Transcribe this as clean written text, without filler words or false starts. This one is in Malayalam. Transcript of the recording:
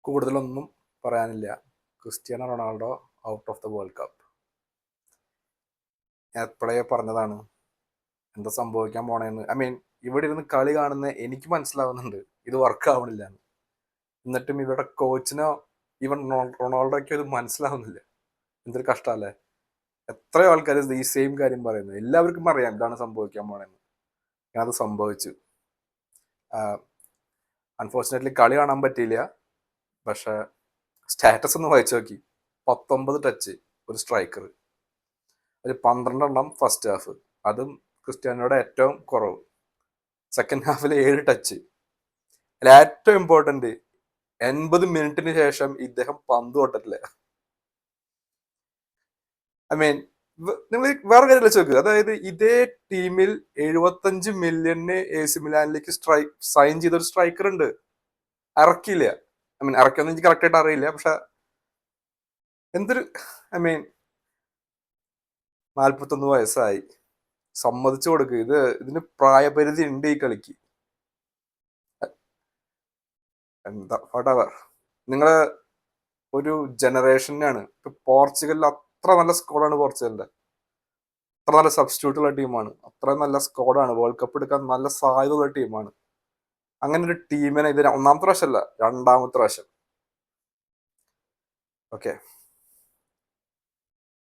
കൂടുതലൊന്നും പറയാനില്ല. Cristiano Ronaldo out of the world cup. ഞാൻ എപ്പോഴേ പറഞ്ഞതാണ് എന്താ സംഭവിക്കാൻ പോണേന്ന്. ഇവിടെ ഇരുന്ന് കളി കാണുന്ന എനിക്ക് മനസ്സിലാവുന്നുണ്ട് ഇത് വർക്ക് ആവണില്ല. എന്നിട്ടും ഇവരുടെ കോച്ചിനോ ഈവൻ റൊണാൾഡോയ്ക്കോ ഇത് മനസ്സിലാവുന്നില്ല. എന്തൊരു കഷ്ടമല്ലേ. എത്രയോ ആൾക്കാർ ഈ സെയിം കാര്യം പറയുന്നു. എല്ലാവർക്കും അറിയാം ഇതാണ് സംഭവിക്കാൻ പോണെന്ന്. അത് സംഭവിച്ചു. അൺഫോർച്ചുനേറ്റ്ലി കളി കാണാൻ പറ്റിയില്ല. പക്ഷെ സ്റ്റാറ്റസ് ഒന്ന് വായിച്ചു നോക്കി. 19 ടച്ച് ഒരു സ്ട്രൈക്കർ, ഒരു 12 ഫസ്റ്റ് ഹാഫ്, അതും ക്രിസ്ത്യാനോയുടെ ഏറ്റവും കുറവ്. സെക്കൻഡ് ഹാഫിൽ 7 ടച്ച്. അതിൽ ഏറ്റവും ഇമ്പോർട്ടന്റ് 80 മിനിറ്റിന് ശേഷം ഇദ്ദേഹം പന്ത് തൊട്ടിട്ടില്ല. നിങ്ങൾ വേറെ കാര്യം ചോദിക്കുക. അതായത് ഇതേ ടീമിൽ 75 മില്യന് AC മിലാനിലേക്ക് സൈൻ ചെയ്തൊരു സ്ട്രൈക്കർ ഉണ്ട്. ഇറക്കിയില്ല. ഇറക്കിയൊന്നും എനിക്ക് കറക്റ്റ് ആയിട്ട് അറിയില്ല. പക്ഷെ എന്തൊരു 41 വയസ്സായി, സമ്മതിച്ചു കൊടുക്കുക. ഇതിന് പ്രായപരിധി ഉണ്ട് ഈ കളിക്ക്. എന്താ വട്ടവർ. നിങ്ങള് ഒരു ജനറേഷനാണ്. ഇപ്പൊ പോർച്ചുഗലിൽ അത്ര നല്ല സ്കോഡാണ്. പോർച്ചുഗലിന്റെ അത്ര നല്ല സബ്സ്റ്റിറ്റ്യൂട്ട് ഉള്ള ടീമാണ്. അത്ര നല്ല സ്കോഡാണ്. വേൾഡ് കപ്പ് എടുക്കാൻ നല്ല സാധ്യതയുള്ള ടീമാണ്. അങ്ങനെ ഒരു ടീമിനെ ഇത് ഒന്നാമത്തെ പ്രാവശ്യമല്ല, രണ്ടാമത്തെ പ്രാവശ്യം. ഓക്കെ.